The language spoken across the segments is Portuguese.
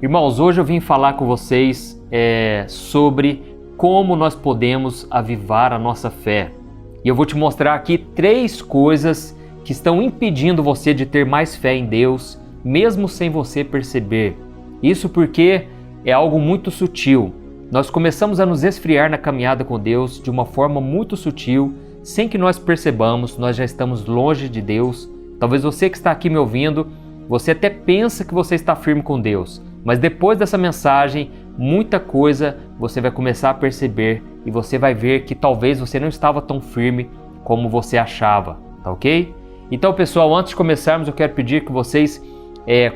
Irmãos, hoje eu vim falar com vocês sobre como nós podemos avivar a nossa fé. E eu vou te mostrar aqui 3 coisas que estão impedindo você de ter mais fé em Deus, mesmo sem você perceber. Isso porque é algo muito sutil. Nós começamos a nos esfriar na caminhada com Deus de uma forma muito sutil, sem que nós percebamos, nós já estamos longe de Deus. Talvez você que está aqui me ouvindo, você até pensa que você está firme com Deus, mas depois dessa mensagem, muita coisa você vai começar a perceber e você vai ver que talvez você não estava tão firme como você achava, tá ok? Então, pessoal, antes de começarmos, eu quero pedir que vocês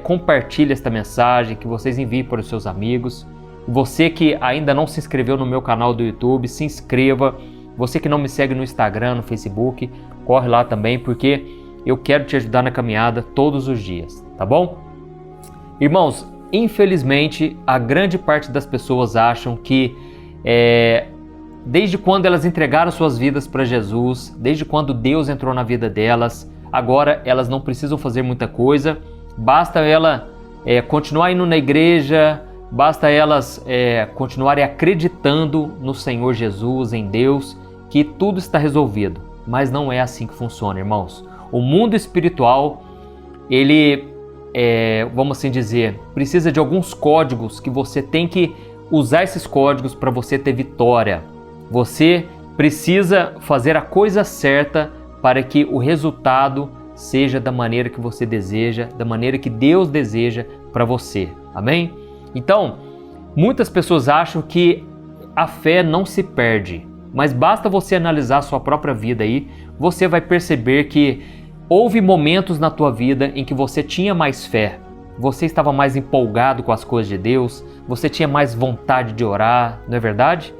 compartilhem esta mensagem, que vocês enviem para os seus amigos. Você que ainda não se inscreveu no meu canal do YouTube, se inscreva. Você que não me segue no Instagram, no Facebook, corre lá também, porque eu quero te ajudar na caminhada todos os dias, tá bom? Irmãos, infelizmente, a grande parte das pessoas acham que desde quando elas entregaram suas vidas para Jesus, desde quando Deus entrou na vida delas, agora elas não precisam fazer muita coisa, basta ela continuar indo na igreja, basta elas continuarem acreditando no Senhor Jesus, em Deus, que tudo está resolvido. Mas não é assim que funciona, irmãos. O mundo espiritual, ele, vamos assim dizer, precisa de alguns códigos que você tem que usar esses códigos para você ter vitória. Você precisa fazer a coisa certa para que o resultado seja da maneira que você deseja, da maneira que Deus deseja para você. Amém? Então, muitas pessoas acham que a fé não se perde, mas basta você analisar a sua própria vida aí, você vai perceber que houve momentos na tua vida em que você tinha mais fé, você estava mais empolgado com as coisas de Deus, você tinha mais vontade de orar, não é verdade?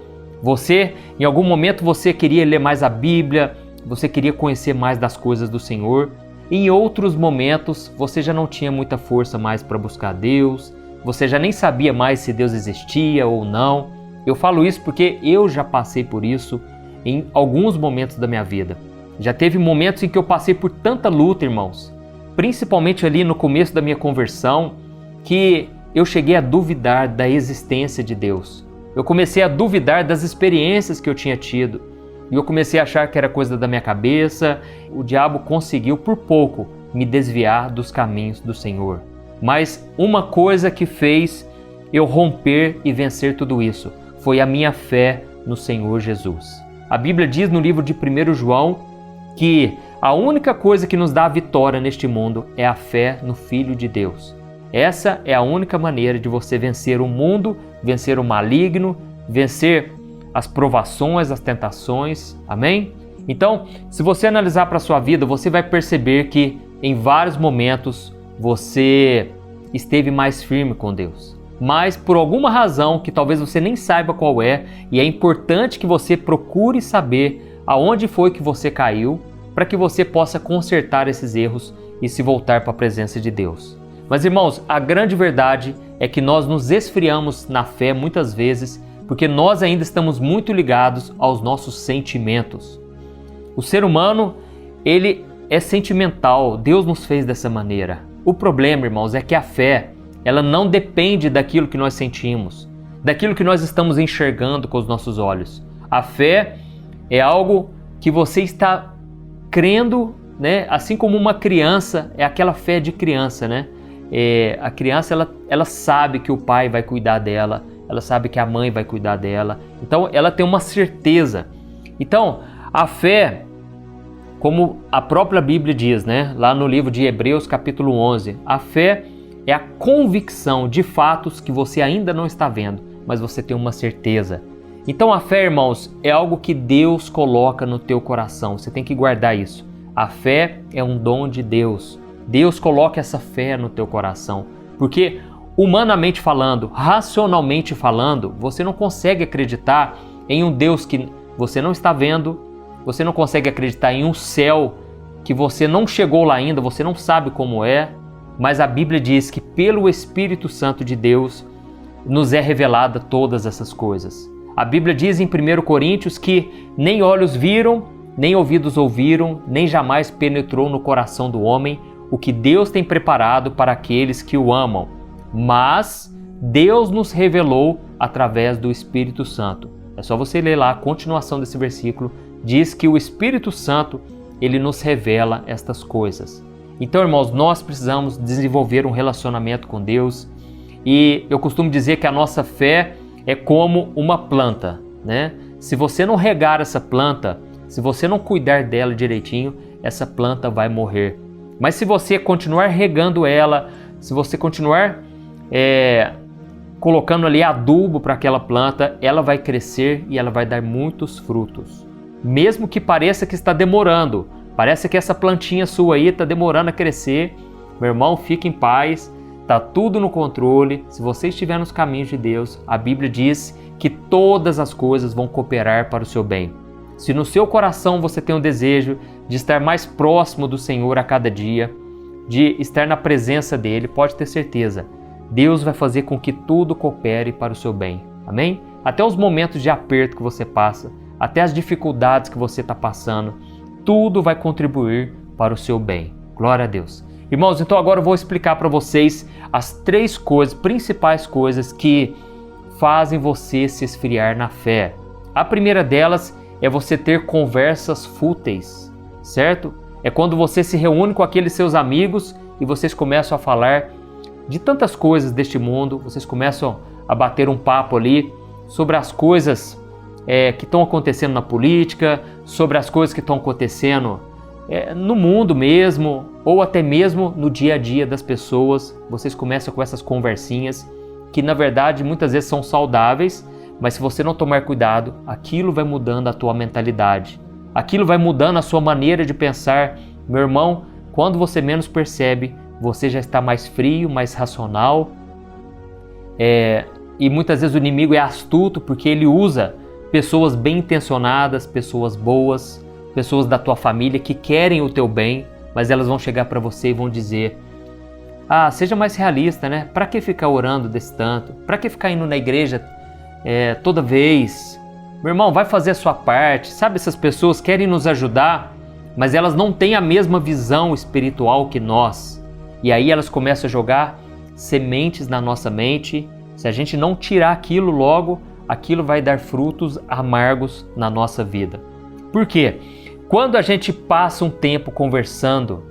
Em algum momento você queria ler mais a Bíblia, você queria conhecer mais das coisas do Senhor. Em outros momentos você já não tinha muita força mais para buscar Deus, você já nem sabia mais se Deus existia ou não. Eu falo isso porque eu já passei por isso em alguns momentos da minha vida. Já teve momentos em que eu passei por tanta luta, irmãos, principalmente ali no começo da minha conversão, que eu cheguei a duvidar da existência de Deus. Eu comecei a duvidar das experiências que eu tinha tido. E eu comecei a achar que era coisa da minha cabeça. O diabo conseguiu por pouco me desviar dos caminhos do Senhor. Mas uma coisa que fez eu romper e vencer tudo isso foi a minha fé no Senhor Jesus. A Bíblia diz no livro de 1 João que a única coisa que nos dá a vitória neste mundo é a fé no Filho de Deus. Essa é a única maneira de você vencer o mundo, vencer o maligno, vencer as provações, as tentações. Amém? Então, se você analisar para a sua vida, você vai perceber que em vários momentos você esteve mais firme com Deus. Mas por alguma razão que talvez você nem saiba qual é, e é importante que você procure saber aonde foi que você caiu, para que você possa consertar esses erros e se voltar para a presença de Deus. Mas, irmãos, a grande verdade é que nós nos esfriamos na fé muitas vezes porque nós ainda estamos muito ligados aos nossos sentimentos. O ser humano, ele é sentimental, Deus nos fez dessa maneira. O problema, irmãos, é que a fé, ela não depende daquilo que nós sentimos, daquilo que nós estamos enxergando com os nossos olhos. A fé é algo que você está crendo, né? Assim como uma criança, é aquela fé de criança, né? A criança, ela sabe que o pai vai cuidar dela, ela sabe que a mãe vai cuidar dela, então ela tem uma certeza. Então, a fé, como a própria Bíblia diz, né? Lá no livro de Hebreus capítulo 11, a fé é a convicção de fatos que você ainda não está vendo, mas você tem uma certeza. Então a fé, irmãos, é algo que Deus coloca no teu coração, você tem que guardar isso. A fé é um dom de Deus. Deus coloca essa fé no teu coração, porque humanamente falando, racionalmente falando, você não consegue acreditar em um Deus que você não está vendo, você não consegue acreditar em um céu que você não chegou lá ainda, você não sabe como é, mas a Bíblia diz que pelo Espírito Santo de Deus nos é revelada todas essas coisas. A Bíblia diz em 1 Coríntios que nem olhos viram, nem ouvidos ouviram, nem jamais penetrou no coração do homem o que Deus tem preparado para aqueles que o amam. Mas Deus nos revelou através do Espírito Santo. É só você ler lá a continuação desse versículo. Diz que o Espírito Santo, ele nos revela estas coisas. Então, irmãos, nós precisamos desenvolver um relacionamento com Deus. E eu costumo dizer que a nossa fé é como uma planta, né? Se você não regar essa planta, se você não cuidar dela direitinho, essa planta vai morrer. Mas se você continuar regando ela, se você continuar colocando ali adubo para aquela planta, ela vai crescer e ela vai dar muitos frutos. Mesmo que pareça que está demorando, parece que essa plantinha sua aí está demorando a crescer, meu irmão, fique em paz, está tudo no controle. Se você estiver nos caminhos de Deus, a Bíblia diz que todas as coisas vão cooperar para o seu bem. Se no seu coração você tem o desejo de estar mais próximo do Senhor a cada dia, de estar na presença dEle, pode ter certeza, Deus vai fazer com que tudo coopere para o seu bem. Amém? Até os momentos de aperto que você passa, até as dificuldades que você está passando, tudo vai contribuir para o seu bem. Glória a Deus. Irmãos, então agora eu vou explicar para vocês as 3 principais coisas que fazem você se esfriar na fé. A primeira delas é você ter conversas fúteis, certo? É quando você se reúne com aqueles seus amigos e vocês começam a falar de tantas coisas deste mundo, vocês começam a bater um papo ali sobre as coisas que estão acontecendo na política, sobre as coisas que estão acontecendo no mundo mesmo, ou até mesmo no dia a dia das pessoas. Vocês começam com essas conversinhas que na verdade muitas vezes são saudáveis, mas se você não tomar cuidado, aquilo vai mudando a tua mentalidade, aquilo vai mudando a sua maneira de pensar. Meu irmão, quando você menos percebe, você já está mais frio, mais racional, e muitas vezes o inimigo é astuto porque ele usa pessoas bem intencionadas, pessoas boas, pessoas da tua família que querem o teu bem, mas elas vão chegar para você e vão dizer: seja mais realista, né? Para que ficar orando desse tanto? Para que ficar indo na igreja toda vez? Meu irmão, vai fazer a sua parte. Sabe, essas pessoas querem nos ajudar, mas elas não têm a mesma visão espiritual que nós. E aí elas começam a jogar sementes na nossa mente. Se a gente não tirar aquilo logo, aquilo vai dar frutos amargos na nossa vida. Por quê? Quando a gente passa um tempo conversando,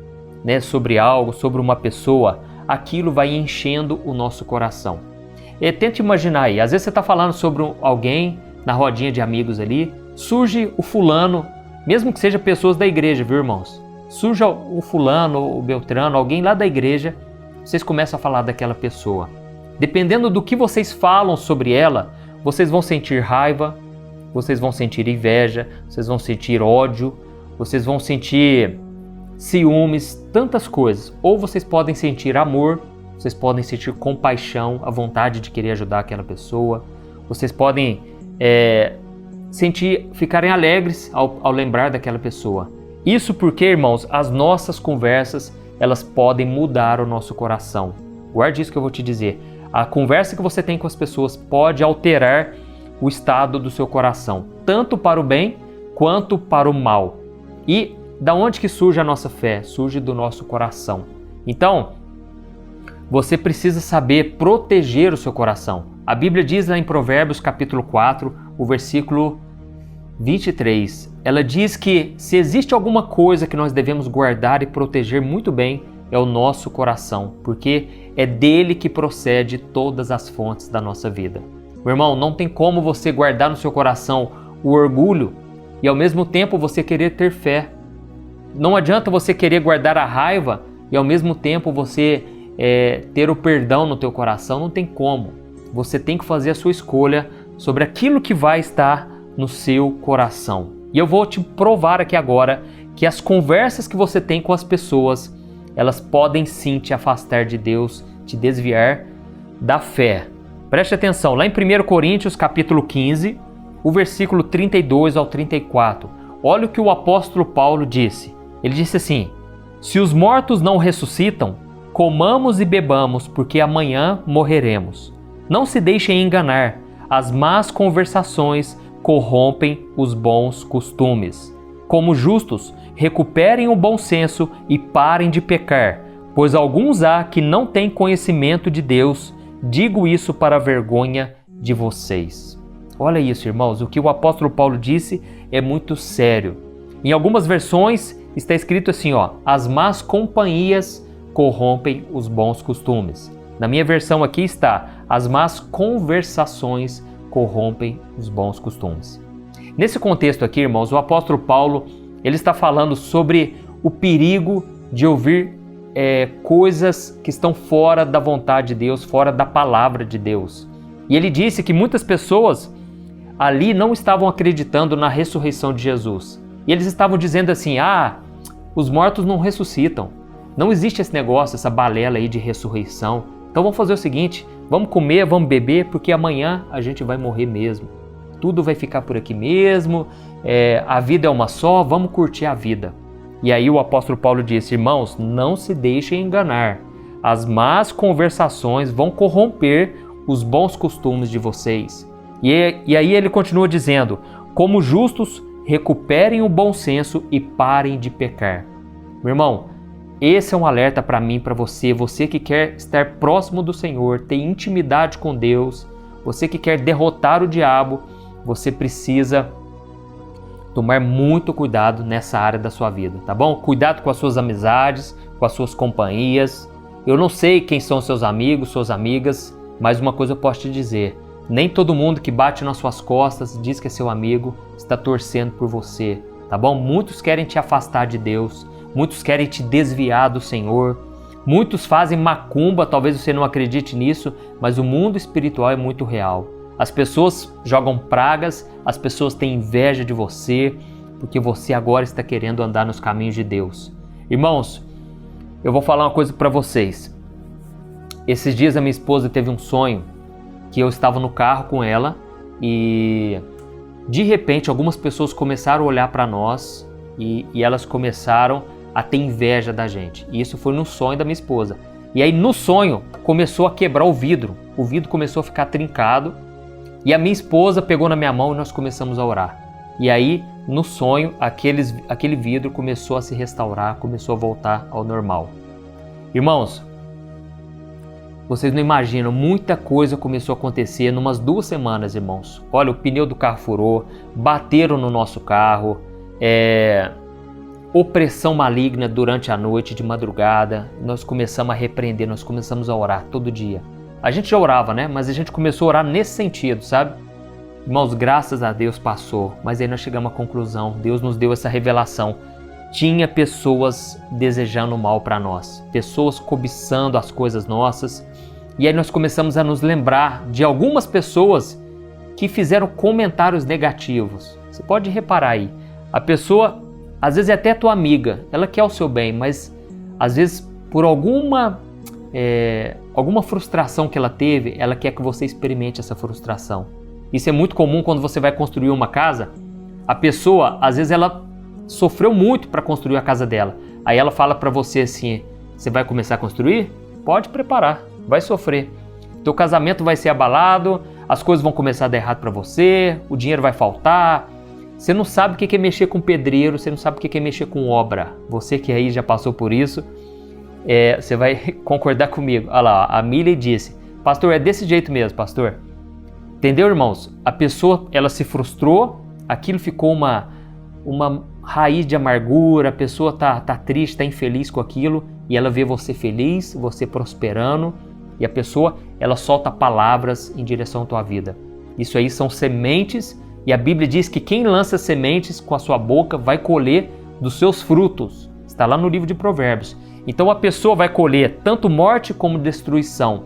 né, sobre algo, sobre uma pessoa, aquilo vai enchendo o nosso coração. Tente imaginar aí, às vezes você está falando sobre alguém na rodinha de amigos ali, surge o fulano, mesmo que seja pessoas da igreja, viu, irmãos? Surge o fulano, o beltrano, alguém lá da igreja, vocês começam a falar daquela pessoa. Dependendo do que vocês falam sobre ela, vocês vão sentir raiva, vocês vão sentir inveja, vocês vão sentir ódio, vocês vão sentir ciúmes, tantas coisas. Ou vocês podem sentir amor, vocês podem sentir compaixão, a vontade de querer ajudar aquela pessoa. Vocês podem ficarem alegres ao lembrar daquela pessoa. Isso porque, irmãos, as nossas conversas, elas podem mudar o nosso coração. Guarde isso que eu vou te dizer. A conversa que você tem com as pessoas pode alterar o estado do seu coração, tanto para o bem quanto para o mal. E da onde que surge a nossa fé? Surge do nosso coração. Então, você precisa saber proteger o seu coração. A Bíblia diz lá em Provérbios capítulo 4, o versículo 23, ela diz que se existe alguma coisa que nós devemos guardar e proteger muito bem, é o nosso coração, porque é dele que procede todas as fontes da nossa vida. Meu irmão, não tem como você guardar no seu coração o orgulho e ao mesmo tempo você querer ter fé. Não adianta você querer guardar a raiva e ao mesmo tempo você ter o perdão no teu coração. Não tem como. Você tem que fazer a sua escolha sobre aquilo que vai estar no seu coração. E eu vou te provar aqui agora que as conversas que você tem com as pessoas, elas podem sim te afastar de Deus, te desviar da fé. Preste atenção, lá em 1 Coríntios capítulo 15, o versículo 32 ao 34. Olha o que o apóstolo Paulo disse. Ele disse assim: se os mortos não ressuscitam, comamos e bebamos, porque amanhã morreremos. Não se deixem enganar, as más conversações corrompem os bons costumes. Como justos, recuperem o bom senso e parem de pecar, pois alguns há que não têm conhecimento de Deus. digo isso para a vergonha de vocês. Olha isso, irmãos, o que o apóstolo Paulo disse é muito sério. Em algumas versões está escrito assim, as más companhias corrompem os bons costumes. Na minha versão aqui está, as más conversações corrompem os bons costumes. Nesse contexto aqui, irmãos, o apóstolo Paulo, ele está falando sobre o perigo de ouvir coisas que estão fora da vontade de Deus, fora da palavra de Deus. E ele disse que muitas pessoas ali não estavam acreditando na ressurreição de Jesus. E eles estavam dizendo assim, os mortos não ressuscitam. Não existe esse negócio, essa balela aí de ressurreição. Então vamos fazer o seguinte, vamos comer, vamos beber, porque amanhã a gente vai morrer mesmo. Tudo vai ficar por aqui mesmo, a vida é uma só, vamos curtir a vida. E aí o apóstolo Paulo disse, irmãos, não se deixem enganar. As más conversações vão corromper os bons costumes de vocês. E aí ele continua dizendo, como justos, recuperem o bom senso e parem de pecar. Meu irmão, esse é um alerta para mim, para você, você que quer estar próximo do Senhor, ter intimidade com Deus, você que quer derrotar o diabo, você precisa tomar muito cuidado nessa área da sua vida, tá bom? Cuidado com as suas amizades, com as suas companhias. Eu não sei quem são seus amigos, suas amigas, mas uma coisa eu posso te dizer, nem todo mundo que bate nas suas costas, diz que é seu amigo, está torcendo por você, tá bom? Muitos querem te afastar de Deus, muitos querem te desviar do Senhor, muitos fazem macumba, talvez você não acredite nisso, mas o mundo espiritual é muito real. As pessoas jogam pragas, as pessoas têm inveja de você, porque você agora está querendo andar nos caminhos de Deus. Irmãos, eu vou falar uma coisa para vocês. Esses dias a minha esposa teve um sonho que eu estava no carro com ela e de repente algumas pessoas começaram a olhar para nós e elas começaram a ter inveja da gente. E isso foi no sonho da minha esposa. E aí no sonho começou a quebrar o vidro começou a ficar trincado e a minha esposa pegou na minha mão e nós começamos a orar. E aí no sonho aquele vidro começou a se restaurar, começou a voltar ao normal. Irmãos, vocês não imaginam, muita coisa começou a acontecer em umas 2 semanas, irmãos. Olha, o pneu do carro furou, bateram no nosso carro, opressão maligna durante a noite, de madrugada. Nós começamos a repreender, nós começamos a orar todo dia. A gente já orava, né? Mas a gente começou a orar nesse sentido, sabe? Irmãos, graças a Deus passou, mas aí nós chegamos à conclusão, Deus nos deu essa revelação. Tinha pessoas desejando mal para nós, pessoas cobiçando as coisas nossas. E aí nós começamos a nos lembrar de algumas pessoas que fizeram comentários negativos. Você pode reparar aí, a pessoa, às vezes é até tua amiga, ela quer o seu bem, mas às vezes por alguma frustração que ela teve, ela quer que você experimente essa frustração. Isso é muito comum quando você vai construir uma casa. A pessoa, às vezes ela sofreu muito para construir a casa dela. Aí ela fala para você assim, você vai começar a construir? Pode preparar, vai sofrer. Teu casamento vai ser abalado, as coisas vão começar a dar errado para você, o dinheiro vai faltar. Você não sabe o que é mexer com pedreiro, você não sabe o que é mexer com obra. Você que aí já passou por isso, você vai concordar comigo. Olha lá, a Milly disse, pastor, é desse jeito mesmo, pastor. Entendeu, irmãos? A pessoa, ela se frustrou, aquilo ficou uma raiz de amargura, a pessoa tá triste, tá infeliz com aquilo, e ela vê você feliz, você prosperando, e a pessoa, ela solta palavras em direção à tua vida. Isso aí são sementes, e a Bíblia diz que quem lança sementes com a sua boca vai colher dos seus frutos. Está lá no livro de Provérbios. Então a pessoa vai colher tanto morte como destruição.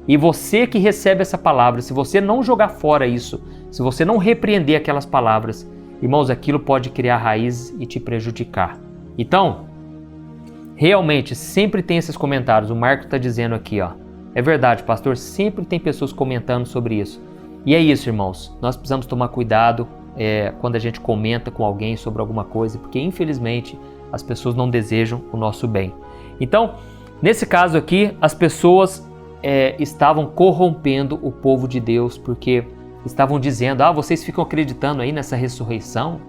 E você que recebe essa palavra, se você não jogar fora isso, se você não repreender aquelas palavras, irmãos, aquilo pode criar raiz e te prejudicar. Então, realmente, sempre tem esses comentários. O Marco está dizendo aqui, ó. É verdade, pastor, sempre tem pessoas comentando sobre isso. E é isso, irmãos. Nós precisamos tomar cuidado quando a gente comenta com alguém sobre alguma coisa, porque infelizmente as pessoas não desejam o nosso bem. Então, nesse caso aqui, as pessoas estavam corrompendo o povo de Deus, porque estavam dizendo, vocês ficam acreditando aí nessa ressurreição?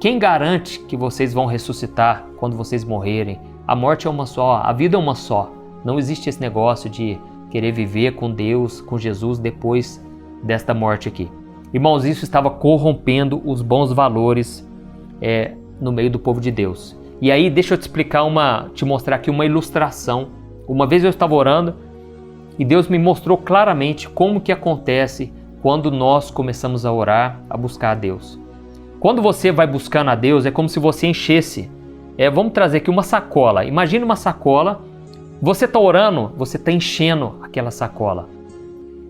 Quem garante que vocês vão ressuscitar quando vocês morrerem? A morte é uma só, a vida é uma só. Não existe esse negócio de querer viver com Deus, com Jesus depois desta morte aqui. Irmãos, isso estava corrompendo os bons valores no meio do povo de Deus. E aí, deixa eu te mostrar aqui uma ilustração. Uma vez eu estava orando e Deus me mostrou claramente como que acontece quando nós começamos a orar, a buscar a Deus. Quando você vai buscando a Deus, é como se você enchesse, vamos trazer aqui uma sacola. Imagine uma sacola, você está orando, você está enchendo aquela sacola.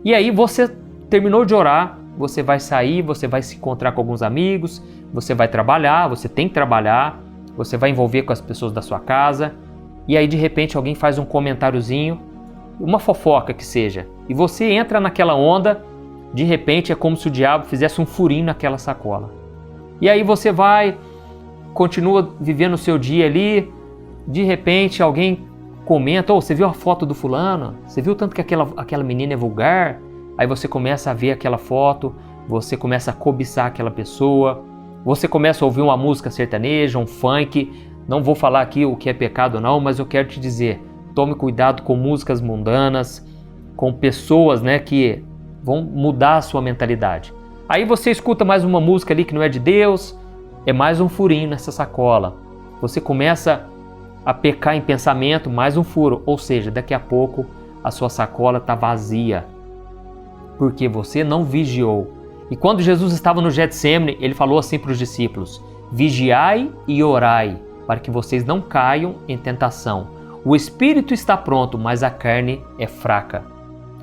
E aí você terminou de orar, você vai sair, você vai se encontrar com alguns amigos, você vai trabalhar, você tem que trabalhar, você vai envolver com as pessoas da sua casa, e aí de repente alguém faz um comentáriozinho, uma fofoca que seja, e você entra naquela onda, de repente é como se o diabo fizesse um furinho naquela sacola. E aí você vai, continua vivendo o seu dia ali, de repente alguém comenta, você viu a foto do fulano? Você viu tanto que aquela menina é vulgar? Aí você começa a ver aquela foto, você começa a cobiçar aquela pessoa, você começa a ouvir uma música sertaneja, um funk. Não vou falar aqui o que é pecado ou não, mas eu quero te dizer, tome cuidado com músicas mundanas, com pessoas que vão mudar a sua mentalidade. Aí você escuta mais uma música ali que não é de Deus, é mais um furinho nessa sacola. Você começa a pecar em pensamento, mais um furo, ou seja, daqui a pouco a sua sacola está vazia, porque você não vigiou. E quando Jesus estava no Getsêmani, ele falou assim para os discípulos: vigiai e orai, para que vocês não caiam em tentação. O espírito está pronto, mas a carne é fraca.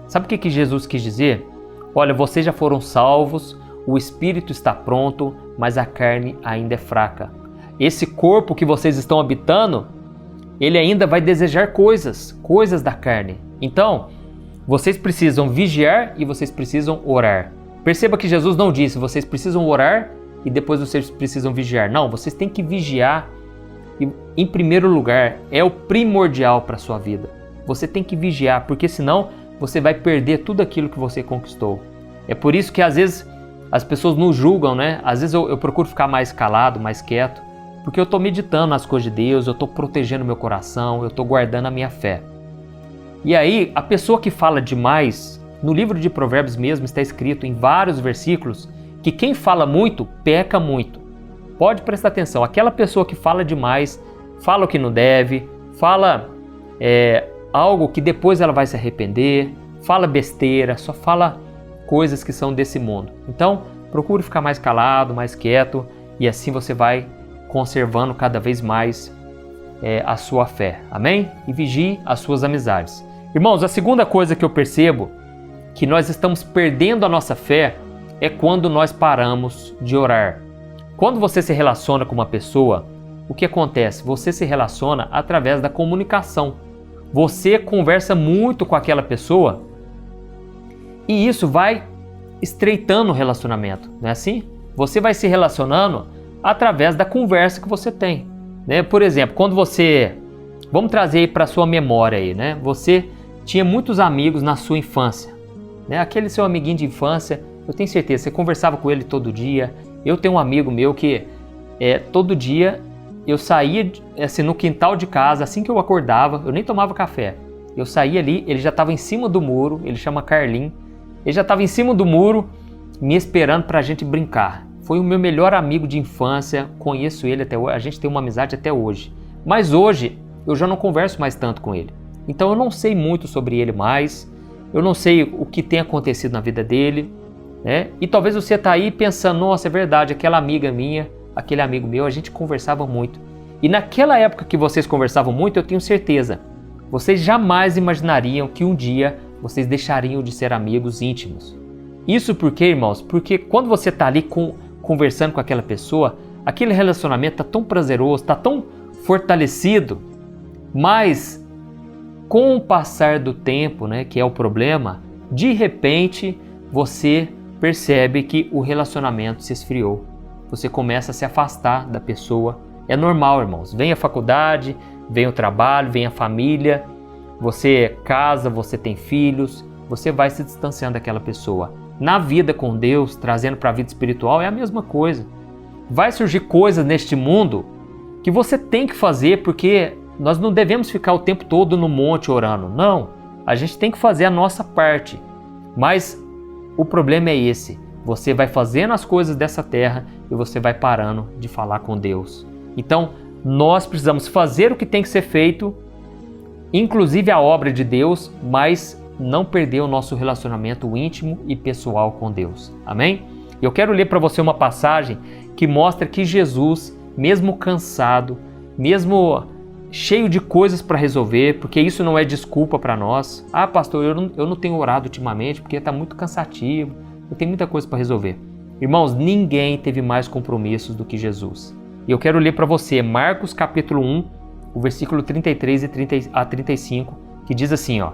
Sabe o que Jesus quis dizer? Olha, vocês já foram salvos, o espírito está pronto, mas a carne ainda é fraca. Esse corpo que vocês estão habitando, ele ainda vai desejar coisas da carne. Então, vocês precisam vigiar e vocês precisam orar. Perceba que Jesus não disse, vocês precisam orar e depois vocês precisam vigiar. Não, vocês têm que vigiar. E, em primeiro lugar, é o primordial para a sua vida. Você tem que vigiar, porque senão você vai perder tudo aquilo que você conquistou. É por isso que às vezes as pessoas nos julgam, Às vezes eu procuro ficar mais calado, mais quieto, porque eu estou meditando nas coisas de Deus, eu estou protegendo meu coração, eu estou guardando a minha fé. E aí, a pessoa que fala demais, no livro de Provérbios mesmo está escrito em vários versículos que quem fala muito, peca muito. Pode prestar atenção, aquela pessoa que fala demais, fala o que não deve, fala algo que depois ela vai se arrepender, fala besteira, só fala coisas que são desse mundo. Então, procure ficar mais calado, mais quieto, e assim você vai conservando cada vez mais a sua fé. Amém? E vigie as suas amizades. Irmãos, a segunda coisa que eu percebo que nós estamos perdendo a nossa fé é quando nós paramos de orar. Quando você se relaciona com uma pessoa, o que acontece? Você se relaciona através da comunicação. Você conversa muito com aquela pessoa e isso vai estreitando o relacionamento, não é assim? Você vai se relacionando através da conversa que você tem, Por exemplo, quando você... Vamos trazer aí para a sua memória aí, Você tinha muitos amigos na sua infância, Aquele seu amiguinho de infância, eu tenho certeza, você conversava com ele todo dia. Eu tenho um amigo meu que todo dia eu saía assim, no quintal de casa, assim que eu acordava, eu nem tomava café. Eu saía ali, ele já estava em cima do muro, ele chama Carlinhos, ele já estava em cima do muro me esperando para a gente brincar. Foi o meu melhor amigo de infância, conheço ele até hoje, a gente tem uma amizade até hoje. Mas hoje eu já não converso mais tanto com ele. Então eu não sei muito sobre ele mais, eu não sei o que tem acontecido na vida dele, E talvez você está aí pensando, nossa, é verdade, aquela amiga minha, aquele amigo meu, a gente conversava muito. E naquela época que vocês conversavam muito, eu tenho certeza, vocês jamais imaginariam que um dia vocês deixariam de ser amigos íntimos. Isso porque, irmãos, porque quando você está ali conversando com aquela pessoa, aquele relacionamento está tão prazeroso, está tão fortalecido, mas com o passar do tempo, que é o problema, de repente você percebe que o relacionamento se esfriou. Você começa a se afastar da pessoa. É normal, irmãos. Vem a faculdade, vem o trabalho, vem a família, você casa, você tem filhos, você vai se distanciando daquela pessoa. Na vida com Deus, trazendo para a vida espiritual, é a mesma coisa. Vai surgir coisas neste mundo que você tem que fazer, porque nós não devemos ficar o tempo todo no monte orando. Não. a gente tem que fazer a nossa parte. Mas o problema é esse: você vai fazendo as coisas dessa terra e você vai parando de falar com Deus. Então, nós precisamos fazer o que tem que ser feito, inclusive a obra de Deus, mas não perder o nosso relacionamento íntimo e pessoal com Deus. Amém? Eu quero ler para você uma passagem que mostra que Jesus, mesmo cansado, mesmo cheio de coisas para resolver, porque isso não é desculpa para nós. Ah, pastor, eu não tenho orado ultimamente porque está muito cansativo, eu tenho muita coisa para resolver. Irmãos, ninguém teve mais compromissos do que Jesus. E eu quero ler para você Marcos capítulo 1, o versículo 33 a 35, que diz assim, ó: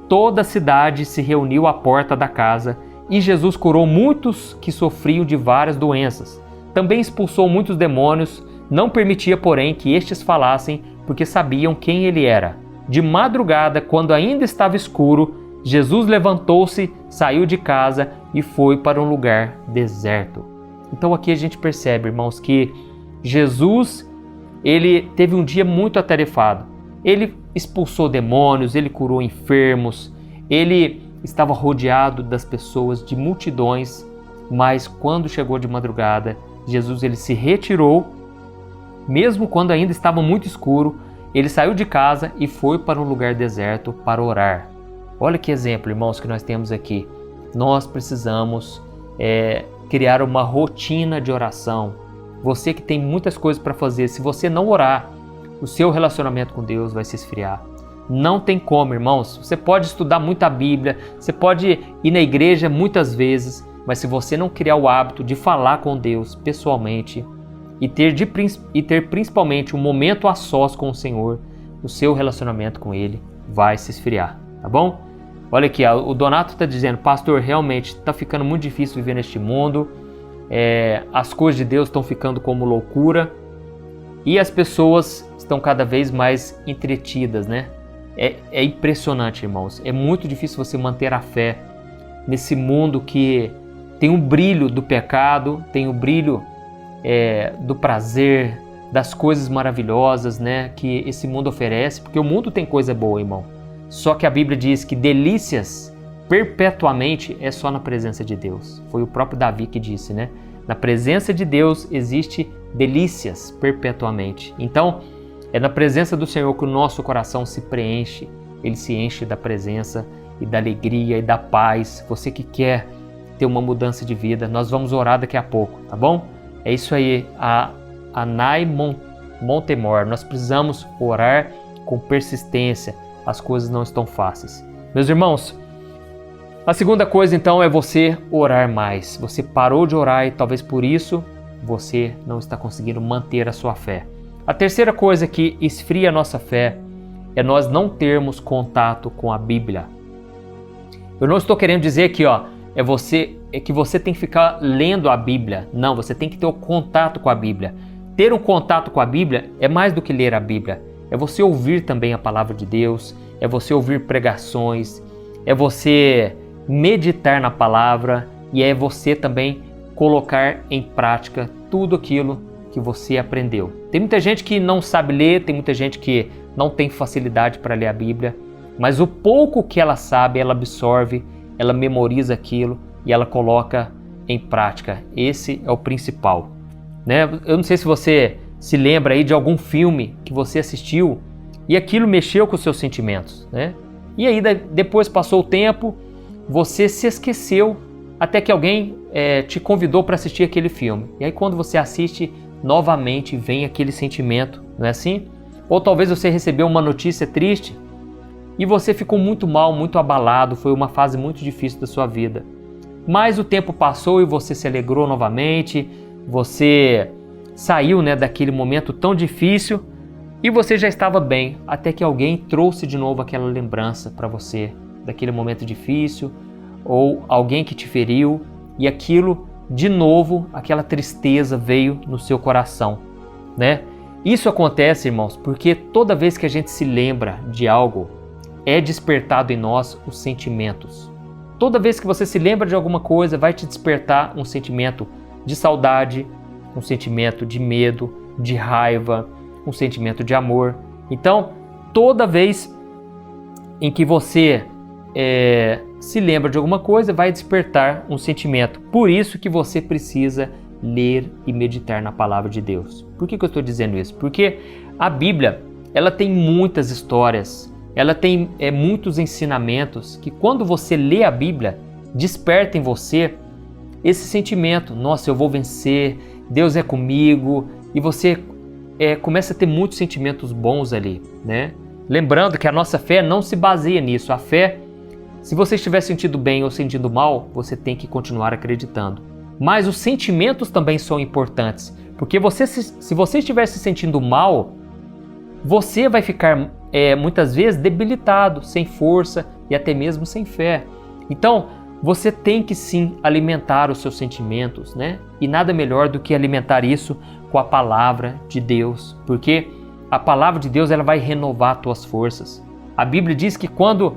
Toda a cidade se reuniu à porta da casa e Jesus curou muitos que sofriam de várias doenças. Também expulsou muitos demônios, não permitia, porém, que estes falassem, porque sabiam quem ele era. De madrugada, quando ainda estava escuro, Jesus levantou-se, saiu de casa e foi para um lugar deserto. Então aqui a gente percebe, irmãos, que Jesus, ele teve um dia muito atarefado. Ele expulsou demônios, ele curou enfermos, ele estava rodeado das pessoas, de multidões, mas quando chegou de madrugada, Jesus ele se retirou, mesmo quando ainda estava muito escuro, ele saiu de casa e foi para um lugar deserto para orar. Olha que exemplo, irmãos, que nós temos aqui. Nós precisamos criar uma rotina de oração. Você que tem muitas coisas para fazer, se você não orar, o seu relacionamento com Deus vai se esfriar. Não tem como, irmãos. Você pode estudar muita Bíblia, você pode ir na igreja muitas vezes, mas se você não criar o hábito de falar com Deus pessoalmente e ter principalmente um momento a sós com o Senhor, o seu relacionamento com Ele vai se esfriar, tá bom? Olha aqui, o Donato está dizendo, pastor, realmente está ficando muito difícil viver neste mundo, as coisas de Deus estão ficando como loucura e as pessoas estão cada vez mais entretidas, né? É impressionante, irmãos. É muito difícil você manter a fé nesse mundo que tem o brilho do pecado, tem o brilho do prazer, das coisas maravilhosas, né, que esse mundo oferece, porque o mundo tem coisa boa, irmão. Só que a Bíblia diz que delícias perpetuamente é só na presença de Deus. Foi o próprio Davi que disse, né? Na presença de Deus existe delícias perpetuamente. Então, é na presença do Senhor que o nosso coração se preenche. Ele se enche da presença e da alegria e da paz. Você que quer ter uma mudança de vida, nós vamos orar daqui a pouco, tá bom? É isso aí, a Nai Montemor. Nós precisamos orar com persistência. As coisas não estão fáceis. Meus irmãos, a segunda coisa então é você orar mais. Você parou de orar e talvez por isso você não está conseguindo manter a sua fé. A terceira coisa que esfria a nossa fé é nós não termos contato com a Bíblia. Eu não estou querendo dizer que que você tem que ficar lendo a Bíblia. Não, você tem que ter o contato com a Bíblia. Ter um contato com a Bíblia é mais do que ler a Bíblia. É você ouvir também a palavra de Deus, é você ouvir pregações, é você meditar na palavra e é você também colocar em prática tudo aquilo que você aprendeu. Tem muita gente que não sabe ler, tem muita gente que não tem facilidade para ler a Bíblia, mas o pouco que ela sabe, ela absorve, ela memoriza aquilo e ela coloca em prática. Esse é o principal, né? Eu não sei se você se lembra aí de algum filme que você assistiu e aquilo mexeu com os seus sentimentos, né? E aí depois passou o tempo, você se esqueceu até que alguém te convidou para assistir aquele filme. E aí quando você assiste, novamente vem aquele sentimento, não é assim? Ou talvez você recebeu uma notícia triste e você ficou muito mal, muito abalado, foi uma fase muito difícil da sua vida. Mas o tempo passou e você se alegrou novamente, você saiu, né, daquele momento tão difícil e você já estava bem, até que alguém trouxe de novo aquela lembrança para você daquele momento difícil, ou alguém que te feriu e aquilo de novo, aquela tristeza veio no seu coração, né? Isso acontece, irmãos, porque toda vez que a gente se lembra de algo, é despertado em nós os sentimentos. Toda vez que você se lembra de alguma coisa, vai te despertar um sentimento de saudade, um sentimento de medo, de raiva, um sentimento de amor. Então, toda vez em que você se lembra de alguma coisa, vai despertar um sentimento. Por isso que você precisa ler e meditar na palavra de Deus. Por que eu estou dizendo isso? Porque a Bíblia, ela tem muitas histórias, ela tem muitos ensinamentos que quando você lê a Bíblia, desperta em você esse sentimento. Nossa, eu vou vencer, Deus é comigo, e você começa a ter muitos sentimentos bons ali, né? Lembrando que a nossa fé não se baseia nisso. A fé, se você estiver sentindo bem ou sentindo mal, você tem que continuar acreditando. Mas os sentimentos também são importantes, porque se você estiver se sentindo mal, você vai ficar muitas vezes debilitado, sem força e até mesmo sem fé. Então, você tem que sim alimentar os seus sentimentos, né? E nada melhor do que alimentar isso com a palavra de Deus, porque a palavra de Deus ela vai renovar as tuas forças. A Bíblia diz que quando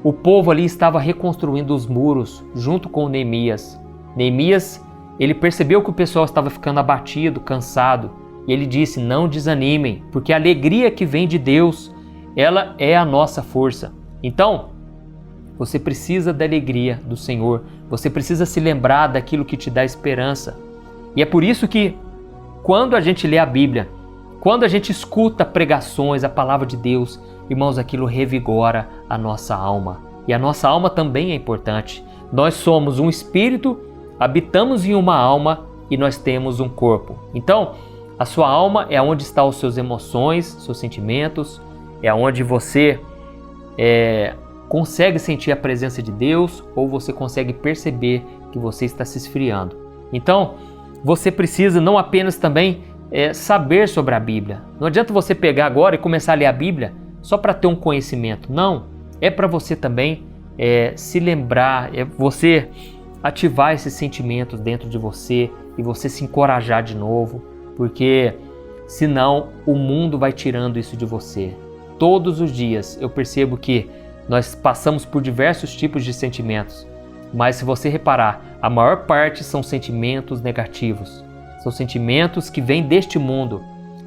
o povo ali estava reconstruindo os muros junto com Neemias, ele percebeu que o pessoal estava ficando abatido, cansado, e ele disse: não desanimem, porque a alegria que vem de Deus, ela é a nossa força. Então, você precisa da alegria do Senhor, você precisa se lembrar daquilo que te dá esperança. E é por isso que quando a gente lê a Bíblia, quando a gente escuta pregações, a palavra de Deus, irmãos, aquilo revigora a nossa alma. E a nossa alma também é importante. Nós somos um espírito, habitamos em uma alma e nós temos um corpo. Então, a sua alma é onde estão as suas emoções, seus sentimentos, é onde você consegue sentir a presença de Deus ou você consegue perceber que você está se esfriando. Então, você precisa não apenas também saber sobre a Bíblia. Não adianta você pegar agora e começar a ler a Bíblia só para ter um conhecimento. Não, é para você também se lembrar, é você ativar esses sentimentos dentro de você e você se encorajar de novo, porque senão o mundo vai tirando isso de você. Todos os dias eu percebo que nós passamos por diversos tipos de sentimentos, mas se você reparar, a maior parte são sentimentos negativos. São sentimentos que vêm deste mundo.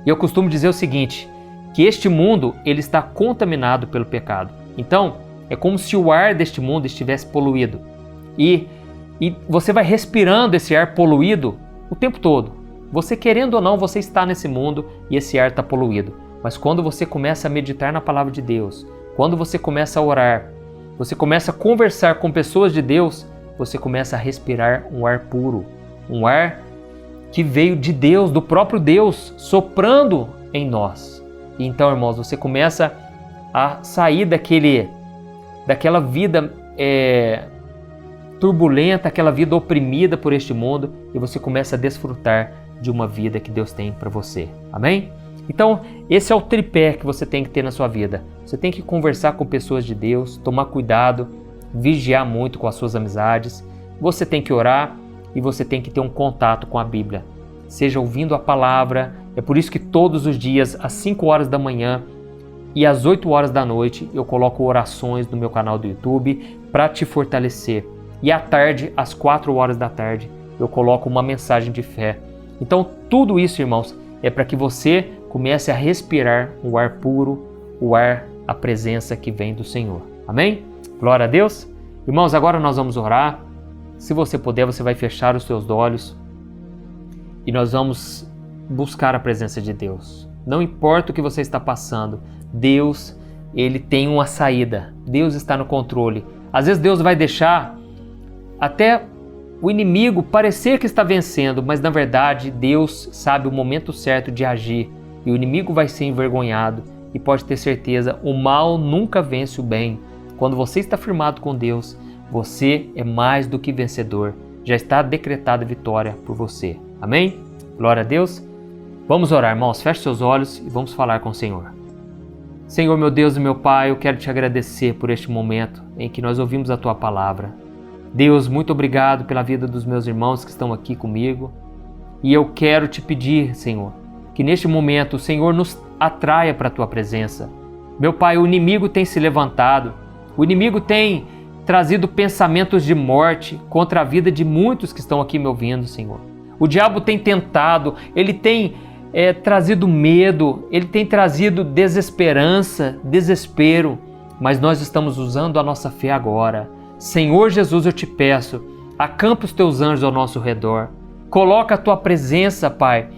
E eu costumo dizer o seguinte, que este mundo ele está contaminado pelo pecado. Então, é como se o ar deste mundo estivesse poluído. E você vai respirando esse ar poluído o tempo todo. Você querendo ou não, você está nesse mundo e esse ar está poluído. Mas quando você começa a meditar na palavra de Deus, quando você começa a orar, você começa a conversar com pessoas de Deus, você começa a respirar um ar puro, um ar que veio de Deus, do próprio Deus, soprando em nós. E então, irmãos, você começa a sair daquela vida turbulenta, aquela vida oprimida por este mundo, e você começa a desfrutar de uma vida que Deus tem para você. Amém? Então, esse é o tripé que você tem que ter na sua vida. Você tem que conversar com pessoas de Deus, tomar cuidado, vigiar muito com as suas amizades. Você tem que orar e você tem que ter um contato com a Bíblia. Seja ouvindo a palavra. É por isso que todos os dias, às 5 horas da manhã e às 8 horas da noite, eu coloco orações no meu canal do YouTube para te fortalecer. E à tarde, às 4 horas da tarde, eu coloco uma mensagem de fé. Então, tudo isso, irmãos, é para que você comece a respirar o ar puro, a presença que vem do Senhor. Amém? Glória a Deus. Irmãos, agora nós vamos orar. Se você puder, você vai fechar os seus olhos e nós vamos buscar a presença de Deus. Não importa o que você está passando, Deus, Ele tem uma saída. Deus está no controle. Às vezes Deus vai deixar até o inimigo parecer que está vencendo, mas na verdade Deus sabe o momento certo de agir e o inimigo vai ser envergonhado. E pode ter certeza, o mal nunca vence o bem. Quando você está firmado com Deus, você é mais do que vencedor. Já está decretada a vitória por você. Amém? Glória a Deus. Vamos orar, irmãos. Feche seus olhos e vamos falar com o Senhor. Senhor, meu Deus e meu Pai, eu quero te agradecer por este momento em que nós ouvimos a Tua palavra. Deus, muito obrigado pela vida dos meus irmãos que estão aqui comigo. E eu quero te pedir, Senhor, que neste momento o Senhor nos atraia para a Tua presença. Meu Pai, o inimigo tem se levantado, o inimigo tem trazido pensamentos de morte contra a vida de muitos que estão aqui me ouvindo, Senhor. O diabo tem tentado, ele tem trazido medo, ele tem trazido desesperança, desespero. mas nós estamos usando a nossa fé agora. Senhor Jesus, eu te peço, acampa os teus anjos ao nosso redor. Coloca a tua presença, Pai,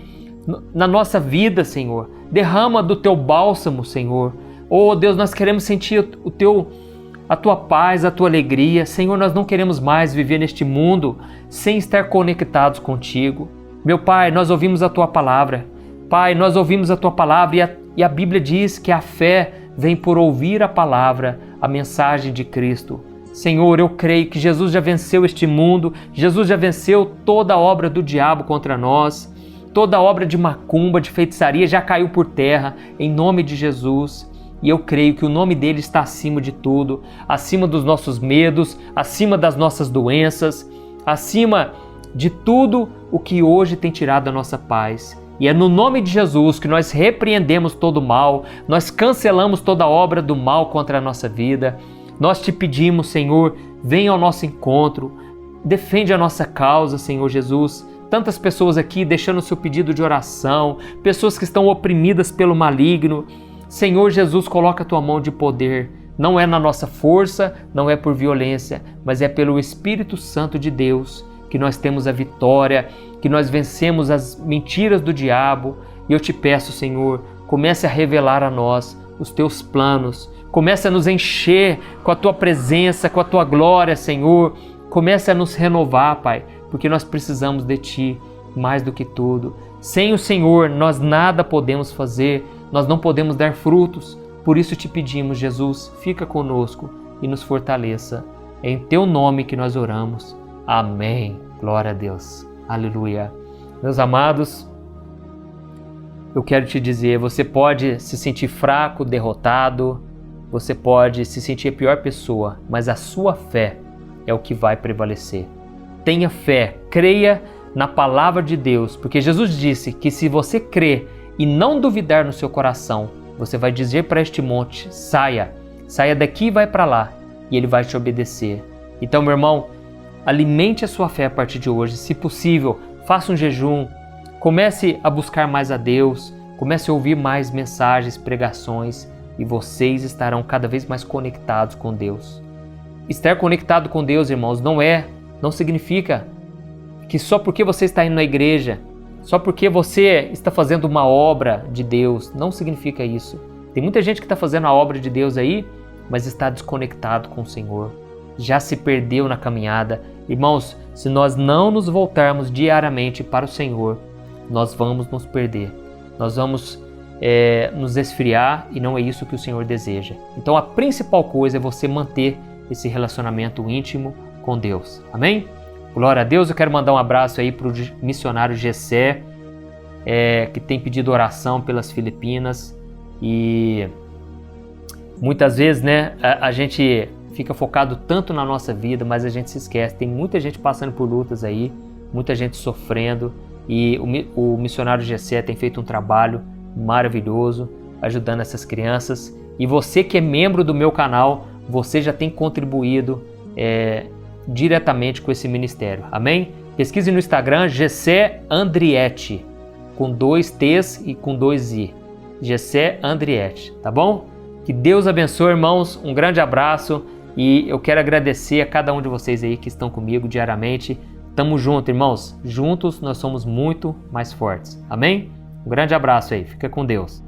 na nossa vida, Senhor. Derrama do teu bálsamo, Senhor. Oh, Deus, nós queremos sentir a tua paz, a tua alegria. Senhor, nós não queremos mais viver neste mundo sem estar conectados contigo. Meu Pai, nós ouvimos a tua palavra. Pai, nós ouvimos a tua palavra e a Bíblia diz que a fé vem por ouvir a palavra, a mensagem de Cristo. Senhor, eu creio que Jesus já venceu este mundo, Jesus já venceu toda a obra do diabo contra nós, toda a obra de macumba, de feitiçaria já caiu por terra, em nome de Jesus. E eu creio que o nome dele está acima de tudo, acima dos nossos medos, acima das nossas doenças, acima de tudo o que hoje tem tirado a nossa paz. E é no nome de Jesus que nós repreendemos todo o mal, nós cancelamos toda a obra do mal contra a nossa vida. Nós te pedimos, Senhor, venha ao nosso encontro, defende a nossa causa, Senhor Jesus. Tantas pessoas aqui deixando o seu pedido de oração, pessoas que estão oprimidas pelo maligno. Senhor Jesus, coloca a tua mão de poder. Não é na nossa força, não é por violência, mas é pelo Espírito Santo de Deus que nós temos a vitória, que nós vencemos as mentiras do diabo. E eu te peço, Senhor, comece a revelar a nós os teus planos, comece a nos encher com a tua presença, com a tua glória, Senhor. Comece a nos renovar, Pai, porque nós precisamos de ti mais do que tudo. Sem o Senhor, nós nada podemos fazer, nós não podemos dar frutos. Por isso te pedimos, Jesus, fica conosco e nos fortaleça. É em teu nome que nós oramos. Amém. Glória a Deus. Aleluia. Meus amados, eu quero te dizer, você pode se sentir fraco, derrotado, você pode se sentir a pior pessoa, mas a sua fé é o que vai prevalecer. Tenha fé, creia na palavra de Deus, porque Jesus disse que se você crer e não duvidar no seu coração, você vai dizer para este monte, saia daqui e vai para lá, e ele vai te obedecer. Então, meu irmão, alimente a sua fé a partir de hoje. Se possível, faça um jejum, comece a buscar mais a Deus, comece a ouvir mais mensagens, pregações, e vocês estarão cada vez mais conectados com Deus. Estar conectado com Deus, irmãos, não significa que só porque você está indo na igreja, só porque você está fazendo uma obra de Deus, não significa isso. Tem muita gente que está fazendo a obra de Deus aí, mas está desconectado com o Senhor, já se perdeu na caminhada. Irmãos, se nós não nos voltarmos diariamente para o Senhor, nós vamos nos perder, nós vamos nos esfriar, e não é isso que o Senhor deseja. Então a principal coisa é você manter esse relacionamento íntimo com Deus. Amém? Glória a Deus. Eu quero mandar um abraço aí para o missionário Gessé, que tem pedido oração pelas Filipinas. E muitas vezes, né, a gente fica focado tanto na nossa vida, mas a gente se esquece. Tem muita gente passando por lutas aí, muita gente sofrendo, e o missionário Gessé tem feito um trabalho maravilhoso ajudando essas crianças. E você que é membro do meu canal, você já tem contribuído diretamente com esse ministério. Amém? Pesquise no Instagram Gessé Andrietti, com 2 T's e com 2 I. Gessé Andrietti, tá bom? Que Deus abençoe, irmãos. Um grande abraço, e eu quero agradecer a cada um de vocês aí que estão comigo diariamente. Tamo junto, irmãos. Juntos nós somos muito mais fortes. Amém? Um grande abraço aí. Fica com Deus.